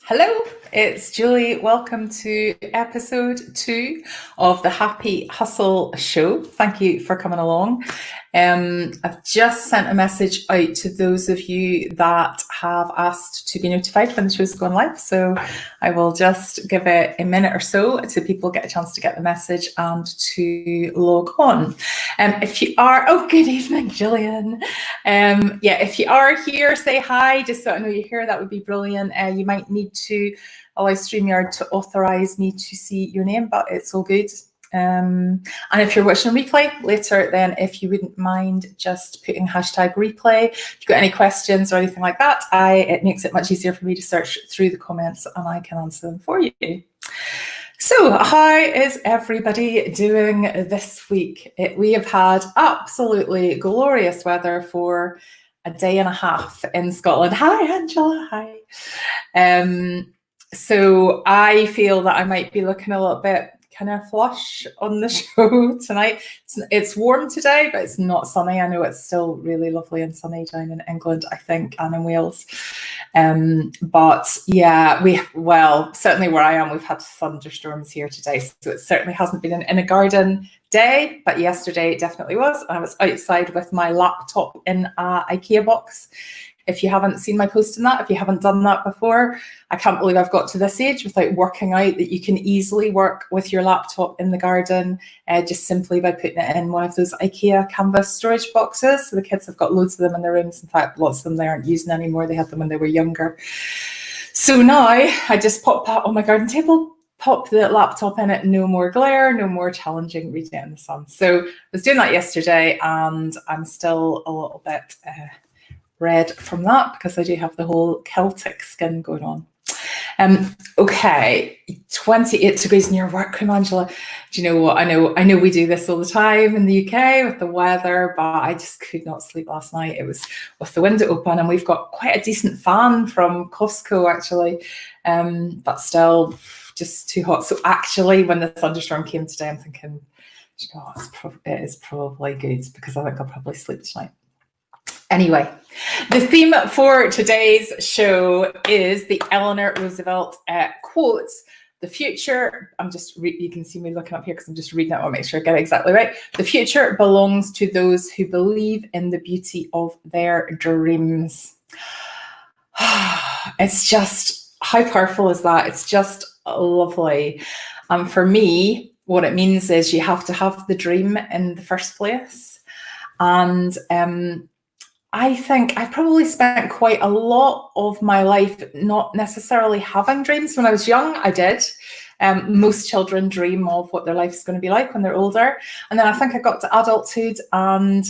Hello, it's Julie. Welcome to episode 2 of the Happy Hustle Show. Thank you for coming along. I've just sent a message out to those of you that have asked to be notified when the show's going live. So I will just give it a minute or so to people get a chance to get the message and to log on. If you are, good evening, Gillian. If you are here, say hi, just so I know you're here. That would be brilliant. You might need to allow StreamYard to authorize me to see your name, but it's all good. And if you're watching a replay later, then if you wouldn't mind just putting hashtag replay, if you've got any questions or anything like that, it makes it much easier for me to search through the comments and I can answer them for you. So how is everybody doing this week? We have had absolutely glorious weather for a day and a half in Scotland. Hi, Angela. Hi. So I feel that I might be looking a little bit kind of flush on the show tonight. It's warm today, but it's not sunny. I know it's still really lovely and sunny down in England, I think, and in Wales. But yeah, certainly where I am, we've had thunderstorms here today. So it certainly hasn't been in a garden day, but yesterday it definitely was. I was outside with my laptop in an IKEA box. If you haven't seen my post on that, if you haven't done that before, I can't believe I've got to this age without working out that you can easily work with your laptop in the garden, just simply by putting it in one of those IKEA canvas storage boxes. So the kids have got loads of them in their rooms. In fact, lots of them they aren't using anymore. They had them when they were younger. So now I just pop that on my garden table, pop the laptop in it, no more glare, no more challenging reading it in the sun. So I was doing that yesterday and I'm still a little bit red from that because I do have the whole Celtic skin going on. Okay, 28 degrees in your workroom, Angela. Do you know what? I know we do this all the time in the UK with the weather, but I just could not sleep last night. It was with the window open and we've got quite a decent fan from Costco actually, but still just too hot. So actually when the thunderstorm came today, I'm thinking, you know, it is probably good because I think I'll probably sleep tonight. Anyway, the theme for today's show is the Eleanor Roosevelt quote, the future, you can see me looking up here because I'm just reading it, I want to make sure I get it exactly right. The future belongs to those who believe in the beauty of their dreams. It's just, how powerful is that? It's just lovely. For me, what it means is you have to have the dream in the first place. And I think I probably spent quite a lot of my life not necessarily having dreams. When I was young, I did. Most children dream of what their life is going to be like when they're older. And then I think I got to adulthood and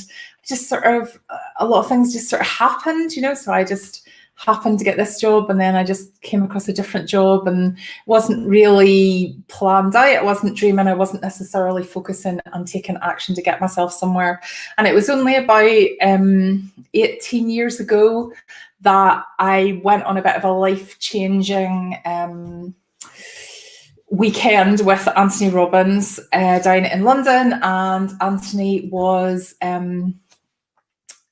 just sort of, a lot of things just sort of happened, you know, so I just happened to get this job and then I just came across a different job and wasn't really planned out. I wasn't dreaming. I wasn't necessarily focusing on taking action to get myself somewhere. And it was only about 18 years ago that I went on a bit of a life-changing weekend with Anthony Robbins down in London. And Anthony was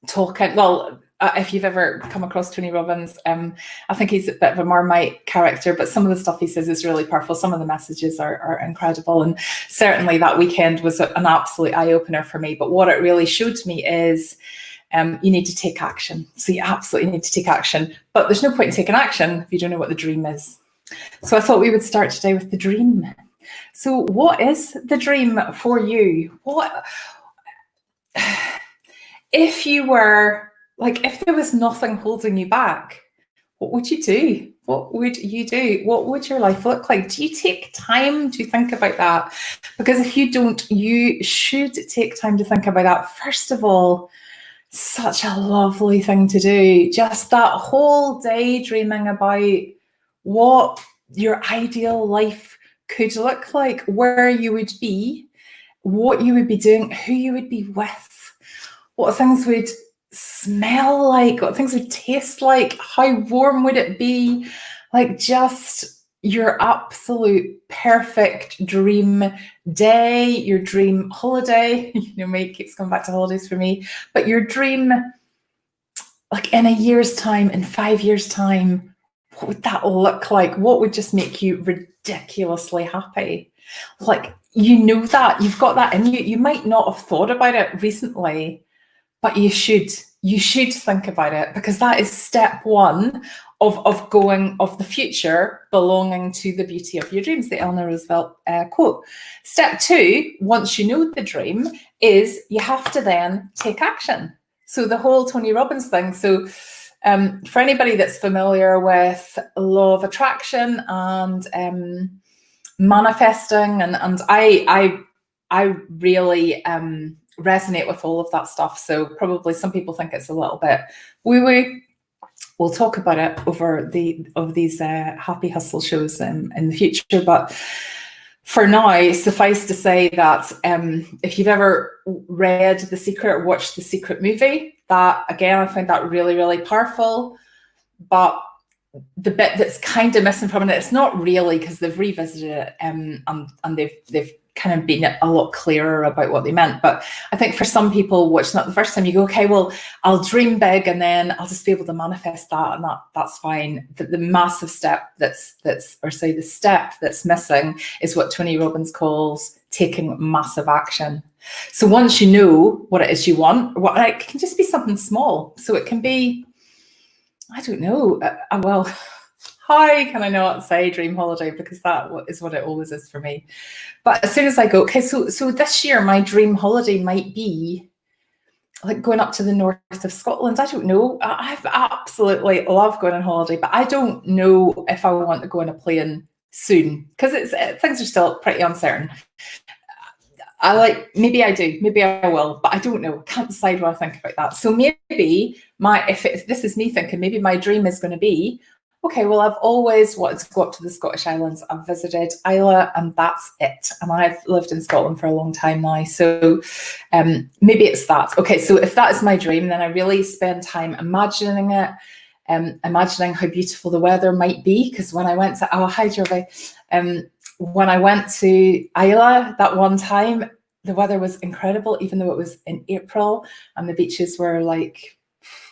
talking, if you've ever come across Tony Robbins, I think he's a bit of a Marmite character, but some of the stuff he says is really powerful. Some of the messages are incredible. And certainly that weekend was an absolute eye-opener for me. But what it really showed me is you need to take action. So you absolutely need to take action. But there's no point in taking action if you don't know what the dream is. So I thought we would start today with the dream. So what is the dream for you? If you were... if there was nothing holding you back, what would you do? What would you do? What would your life look like? Do you take time to think about that? Because if you don't, you should take time to think about that. First of all, such a lovely thing to do. Just that whole day dreaming about what your ideal life could look like, where you would be, what you would be doing, who you would be with, what things would smell like, what things would taste like, how warm would it be, just your absolute perfect dream day, your dream holiday. Mate keeps coming back to holidays for me, but your dream, in a year's time, in 5 years' time, what would that look like? What would just make you ridiculously happy? Like, you know that, you've got that in you. You might not have thought about it recently, but you should. You should think about it, because that is step one of the future belonging to the beauty of your dreams, the Eleanor Roosevelt quote. Step two, once you know the dream, is you have to then take action. So the whole Tony Robbins thing. So for anybody that's familiar with law of attraction and manifesting, and I really resonate with all of that stuff. So probably some people think it's a little bit woo-woo. We'll talk about it over these Happy Hustle shows in the future. But for now, suffice to say that if you've ever read The Secret or watched The Secret movie, that again, I find that really, really powerful. But the bit that's kind of missing from it, it's not really, because they've revisited it and they've kind of been a lot clearer about what they meant. But I think for some people watching that the first time, you go, okay, well, I'll dream big and then I'll just be able to manifest that, and that's fine. The massive step the step that's missing is what Tony Robbins calls taking massive action. So once you know what it is you want, it can just be something small. So it can be, I don't know, well, how can I not say dream holiday, because that is what it always is for me. But as soon as I go, okay, so this year my dream holiday might be like going up to the north of Scotland. I don't know. I absolutely love going on holiday, but I don't know if I want to go on a plane soon, because things are still pretty uncertain. Maybe I do, maybe I will, but I don't know. Can't decide what I think about that. So maybe if this is me thinking, maybe my dream is going to be, okay, well, I've always wanted to go up to the Scottish Islands. I've visited Islay and that's it. And I've lived in Scotland for a long time now. So maybe it's that. Okay, so if that is my dream, then I really spend time imagining it, imagining how beautiful the weather might be. Because when I went to, hi Jervy, when I went to Islay that one time, the weather was incredible, even though it was in April and the beaches were like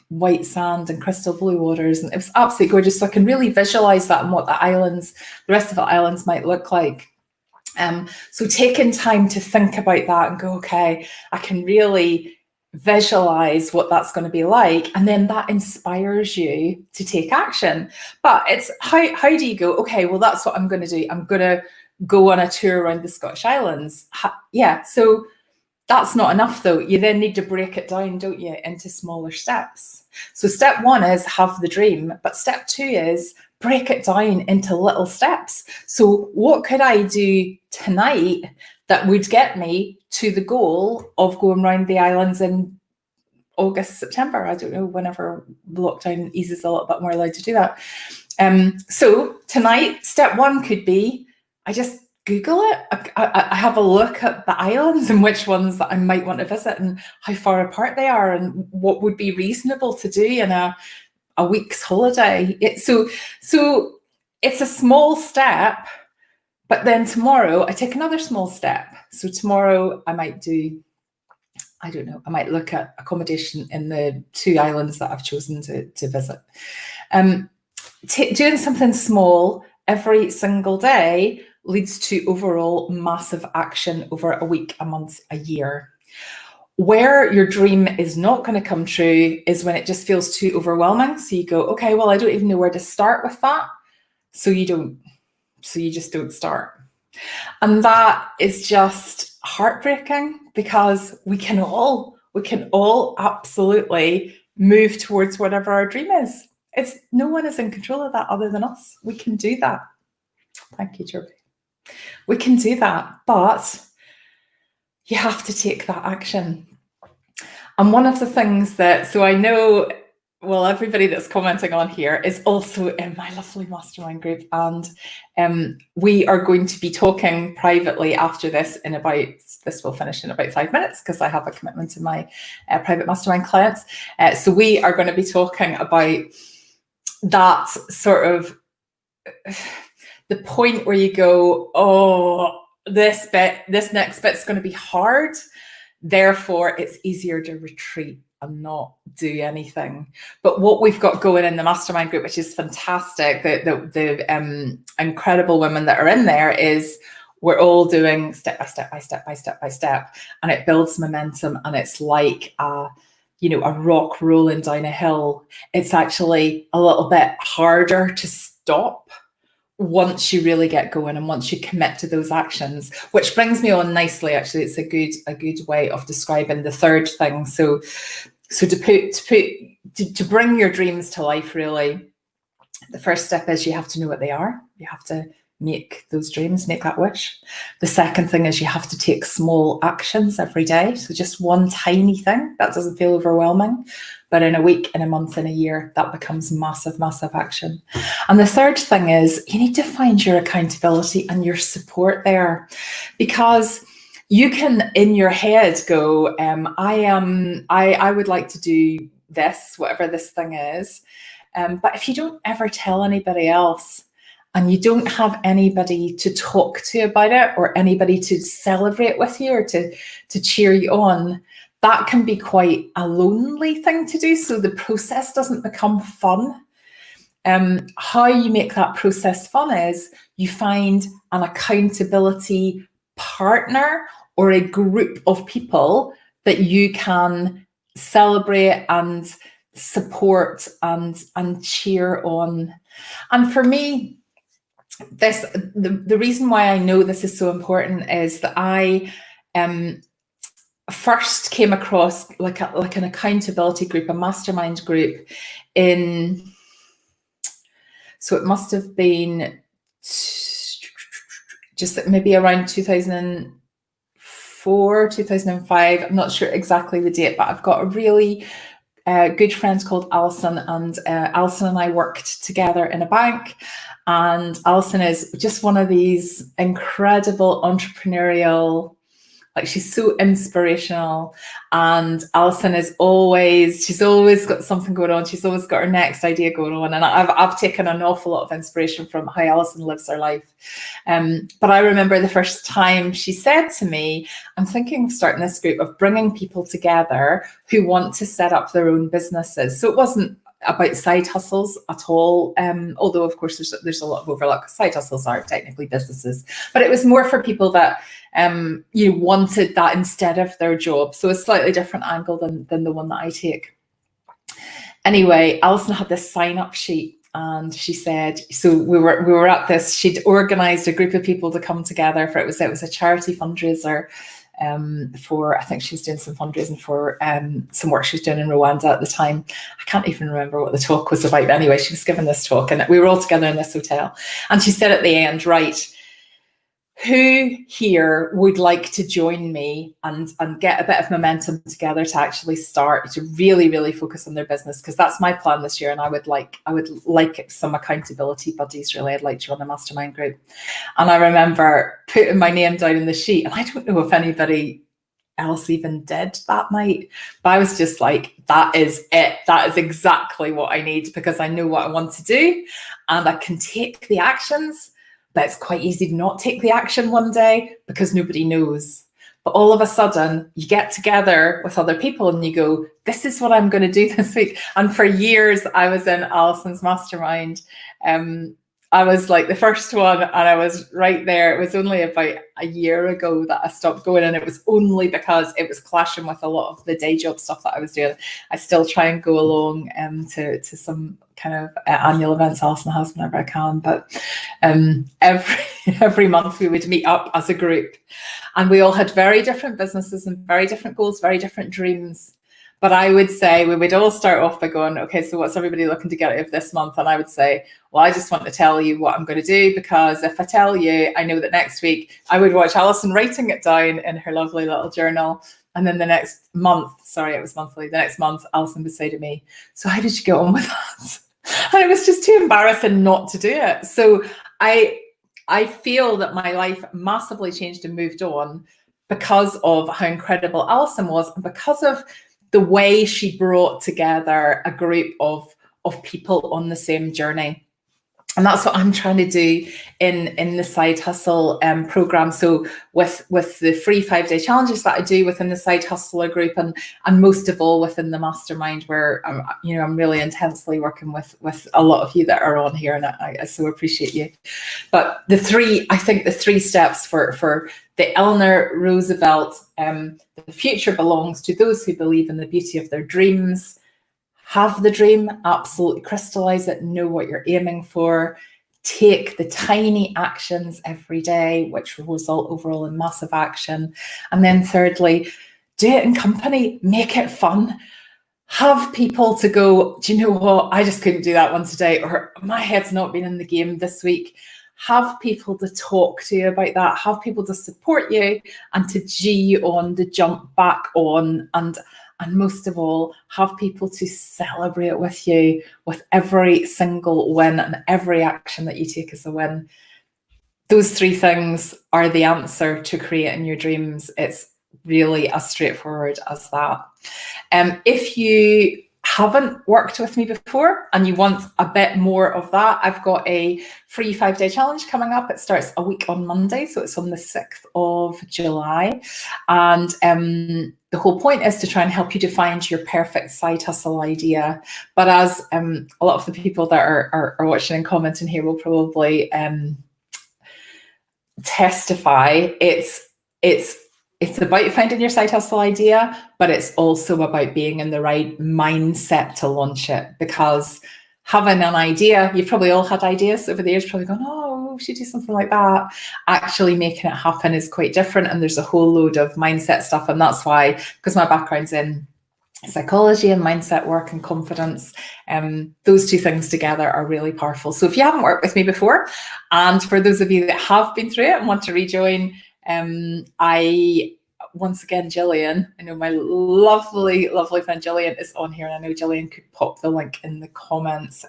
white sand and crystal blue waters, and it was absolutely gorgeous. So I can really visualize that and what the rest of the islands might look like. So taking time to think about that and go, okay, I can really visualize what that's going to be like, and then that inspires you to take action. But it's how do you go, okay, well, that's what I'm going to do. I'm going to go on a tour around the Scottish Islands. So that's not enough though. You then need to break it down, don't you, into smaller steps. So step one is have the dream, but step two is break it down into little steps. So what could I do tonight that would get me to the goal of going around the islands in August, September? I don't know, whenever lockdown eases a little bit more, allowed to do that. So tonight, step one could be, I just Google it. I have a look at the islands and which ones that I might want to visit and how far apart they are and what would be reasonable to do in a week's holiday. So it's a small step, but then tomorrow I take another small step. So tomorrow I might do, I don't know, I might look at accommodation in the 2 islands that I've chosen to visit. Doing something small every single day leads to overall massive action over a week, a month, a year. Where your dream is not going to come true is when it just feels too overwhelming. So you go, okay, well, I don't even know where to start with that. So you just don't start. And that is just heartbreaking, because we can all absolutely move towards whatever our dream is. No one is in control of that other than us. We can do that. Thank you, Jervy. We can do that, but you have to take that action. And one of the things so I know, well, everybody that's commenting on here is also in my lovely mastermind group, and we are going to be talking privately after this this will finish in about 5 minutes, because I have a commitment to my private mastermind clients. So we are going to be talking about that sort of the point where you go, oh, this next bit's going to be hard. Therefore, it's easier to retreat and not do anything. But what we've got going in the mastermind group, which is fantastic, the incredible women that are in there, is we're all doing step by step by step by step by step, and it builds momentum, and it's like a rock rolling down a hill. It's actually a little bit harder to stop once you really get going and once you commit to those actions, which brings me on nicely. Actually, it's a good way of describing the third thing. So to bring your dreams to life, really, the first step is you have to know what they are. You have to make those dreams, make that wish. The second thing is you have to take small actions every day. So just one tiny thing that doesn't feel overwhelming, but in a week, in a month, in a year, that becomes massive, massive action. And the third thing is you need to find your accountability and your support there, because you can in your head go, I would like to do this, whatever this thing is. But if you don't ever tell anybody else, and you don't have anybody to talk to about it, or anybody to celebrate with you, or to cheer you on, that can be quite a lonely thing to do. So the process doesn't become fun. How you make that process fun is you find an accountability partner or a group of people that you can celebrate and support and cheer on. And for me, the reason why I know this is so important is that I first came across like an accountability group, a mastermind group so it must have been just maybe around 2004, 2005. I'm not sure exactly the date, but I've got a really good friend called Alison, and Alison and I worked together in a bank. And Alison is just one of these incredible entrepreneurial, like, she's so inspirational. And Alison she's always got something going on. She's always got her next idea going on. And I've taken an awful lot of inspiration from how Alison lives her life. But I remember the first time she said to me, I'm thinking of starting this group of bringing people together who want to set up their own businesses. So it wasn't about side hustles at all, although of course there's a lot of overlap. Side hustles are technically businesses, but it was more for people that wanted that instead of their job. So a slightly different angle than the one that I take. Anyway, Alison had this sign-up sheet, and she said, so we were at this, she'd organized a group of people to come together for, it was a charity fundraiser, for, I think she was doing some fundraising for some work she was doing in Rwanda at the time. I can't even remember what the talk was about. But anyway, she was giving this talk, and we were all together in this hotel. And she said at the end, right, who here would like to join me and get a bit of momentum together to actually start to really, really focus on their business? Because that's my plan this year, and I would like some accountability buddies. Really, I'd like to run a mastermind group. And I remember putting my name down in the sheet, and I don't know if anybody else even did that night, but I was just like, that is it. That is exactly what I need, because I know what I want to do and I can take the actions. But it's quite easy to not take the action one day because nobody knows. But all of a sudden, you get together with other people and you go, this is what I'm going to do this week. And for years, I was in Alison's mastermind. I was like the first one, and I was right there. It was only about a year ago that I stopped going, and it was only because it was clashing with a lot of the day job stuff that I was doing. I still try and go along to some kind of annual events Alison has whenever I can, but every month we would meet up as a group, and we all had very different businesses and very different goals, very different dreams. But I would say we would all start off by going, okay, so what's everybody looking to get out of this month? And I would say, well, I just want to tell you what I'm going to do, because if I tell you, I know that next week I would watch Alison writing it down in her lovely little journal. And then the next month, sorry, it was monthly, the next month, Alison would say to me, so how did you get on with that? And it was just too embarrassing not to do it. So I feel that my life massively changed and moved on because of how incredible Alison was, and because of the way she brought together a group of people on the same journey. And that's what I'm trying to do in the Side Hustle program. So with the free 5-day challenges that I do within the Side Hustler group, and most of all within the mastermind, where I'm really intensely working with a lot of you that are on here, and I so appreciate you. But the three steps for the Eleanor Roosevelt, the future belongs to those who believe in the beauty of their dreams. Have the dream, absolutely crystallize it, know what you're aiming for, take the tiny actions every day, which will result overall in massive action. And then thirdly, do it in company, make it fun. Have people to go, do you know what, I just couldn't do that one today, or my head's not been in the game this week. Have people to talk to you about that, have people to support you and to G you on, to jump back on, and most of all, have people to celebrate with you with every single win, and every action that you take as a win. Those three things are the answer to creating your dreams. It's really as straightforward as that. If you haven't worked with me before and you want a bit more of that, I've got a free 5-day challenge coming up. It starts a week on Monday, so it's on the 6th of July. And the whole point is to try and help you to find your perfect side hustle idea. But as a lot of the people that are watching and commenting here will probably testify, it's about finding your side hustle idea, but it's also about being in the right mindset to launch it. Because having an idea, you've probably all had ideas over the years, probably gone, oh, we should do something like that. Actually making it happen is quite different, and there's a whole load of mindset stuff. And that's why, because my background's in psychology and mindset work and confidence, those two things together are really powerful. So if you haven't worked with me before, and for those of you that have been through it and want to rejoin, once again, Gillian, I know my lovely friend Gillian is on here, and I know Gillian could pop the link in the comments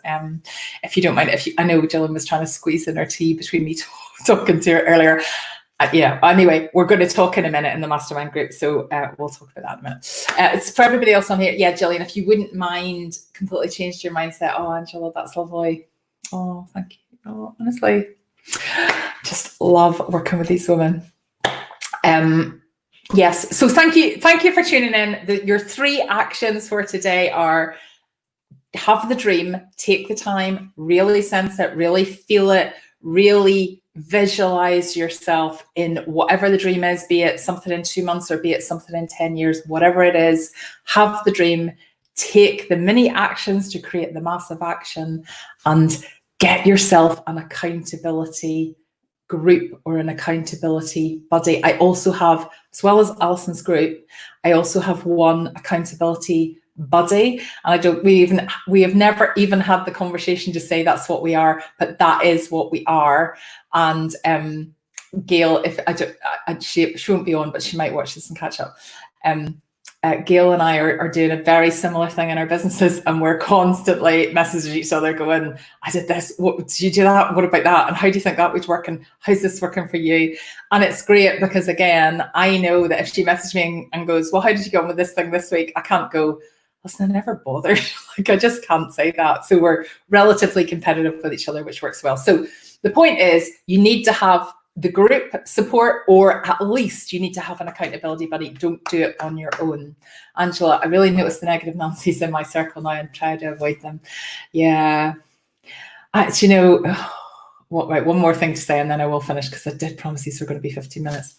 if you don't mind. I know Gillian was trying to squeeze in her tea between me talking to her earlier. Yeah, anyway, we're going to talk in a minute in the mastermind group, so we'll talk about that in a minute. It's for everybody else on here. Yeah, Gillian, if you wouldn't mind completely changed your mindset. Oh, Angela, that's lovely. Oh, thank you. Oh, honestly, just love working with these women. Yes, so thank you for tuning in. Your 3 actions for today are: have the dream, take the time, really sense it, really feel it, really visualize yourself in whatever the dream is, be it something in 2 months or be it something in 10 years, whatever it is. Have the dream, take the mini actions to create the massive action, and get yourself an accountability group or an accountability buddy. I also have, as well as Alison's group, I also have one accountability buddy, and we have never even had the conversation to say that's what we are, but that is what we are. And Gail, if she won't be on, but she might watch this and catch up. Gail and I are doing a very similar thing in our businesses, and we're constantly messaging each other going, I did this, what did you do that, what about that, and how do you think that would work, and how's this working for you? And it's great because, again, I know that if she messages me and goes, well, how did you go on with this thing this week, I can't go, listen, I never bothered. Like, I just can't say that. So we're relatively competitive with each other, which works well. So the point is, you need to have the group support, or at least you need to have an accountability buddy. Don't do it on your own. Angela, I really notice the negative Nancy's in my circle now and try to avoid them. Yeah. You know, right, one more thing to say and then I will finish, because I did promise these were going to be 15 minutes.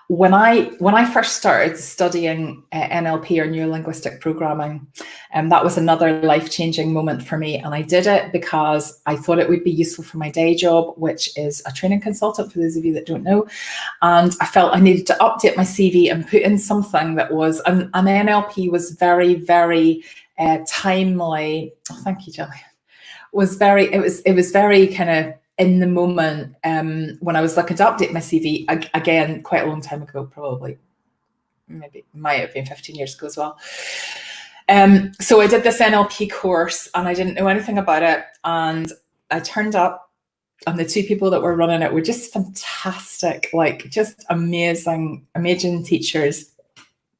When I first started studying NLP, or neuro-linguistic programming, that was another life-changing moment for me. And I did it because I thought it would be useful for my day job, which is a training consultant, for those of you that don't know. And I felt I needed to update my CV and put in something that was, and NLP was very, very timely. Oh, thank you, Jillian. It was very kind of in the moment, when I was looking to update my CV, again, quite a long time ago, probably, maybe might have been 15 years ago as well. So I did this NLP course and I didn't know anything about it. And I turned up, and the 2 people that were running it were just fantastic, like just amazing teachers.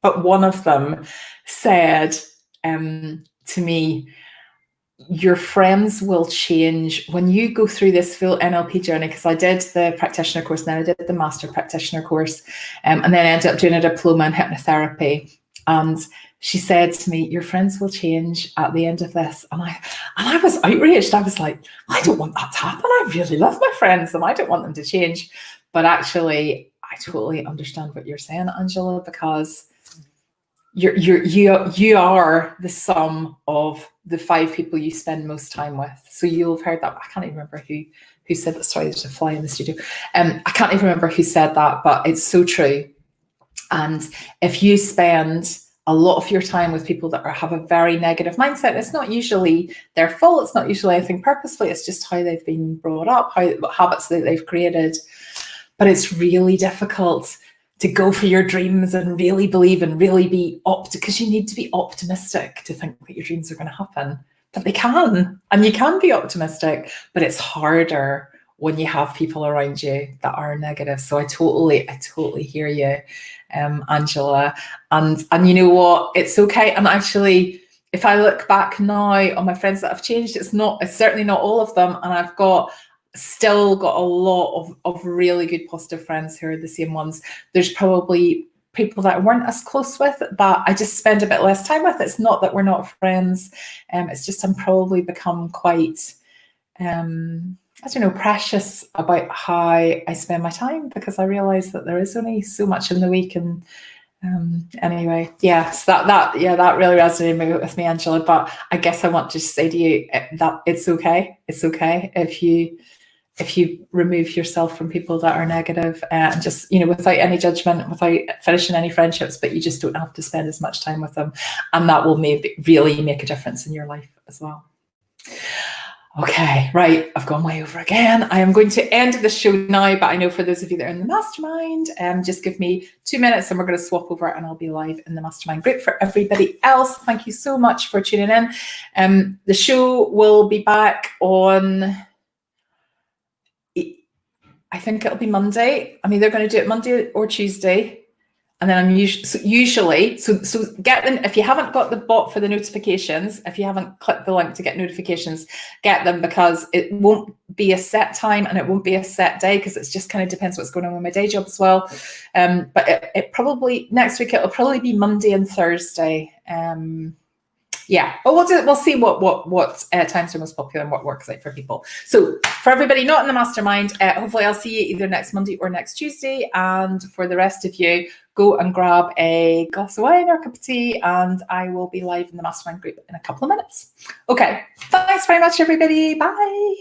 But one of them said to me, your friends will change when you go through this full NLP journey, because I did the practitioner course and then I did the master practitioner course, and then I ended up doing a diploma in hypnotherapy. And she said to me, your friends will change at the end of this. And I was outraged. I was like, I don't want that to happen. I really love my friends and I don't want them to change. But actually, I totally understand what you're saying, Angela, because you are the sum of the 5 people you spend most time with. So you'll have heard that. I can't even remember who said that. Sorry, there's a fly in the studio. I can't even remember who said that, but it's so true. And if you spend a lot of your time with people that have a very negative mindset, it's not usually their fault. It's not usually anything purposefully. It's just how they've been brought up, what habits that they've created. But it's really difficult to go for your dreams and really believe and really be because you need to be optimistic to think that your dreams are going to happen. But they can, and you can be optimistic, but it's harder when you have people around you that are negative. So I totally hear you, Angela. And you know what? It's okay. And actually, if I look back now on my friends that have changed, it's certainly not all of them. And I've still got a lot of really good positive friends who are the same ones. There's probably people that I weren't as close with that I just spend a bit less time with. It's not that we're not friends. It's just I'm probably become quite, precious about how I spend my time, because I realise that there is only so much in the week. And anyway, yes, that really resonated with me, Angela. But I guess I want to say to you that it's okay. It's okay if you remove yourself from people that are negative, and just, without any judgment, without finishing any friendships, but you just don't have to spend as much time with them. And that will really make a difference in your life as well. Okay, right, I've gone way over again. I am going to end the show now, but I know for those of you that are in the mastermind, just give me 2 minutes and we're going to swap over and I'll be live in the mastermind group. For everybody else, thank you so much for tuning in. The show will be back on, I think it'll be Monday. I'm either going to do it Monday or Tuesday. And then I'm usually get them. If you haven't got the bot for the notifications, if you haven't clicked the link to get notifications, get them, because it won't be a set time and it won't be a set day, because it's just kind of depends what's going on with my day job as well. But it probably next week, it'll probably be Monday and Thursday. Yeah, but we'll see what times are most popular and what works out for people. So for everybody not in the mastermind, hopefully I'll see you either next Monday or next Tuesday. And for the rest of you, go and grab a glass of wine or a cup of tea, and I will be live in the mastermind group in a couple of minutes. Okay, thanks very much, everybody. Bye.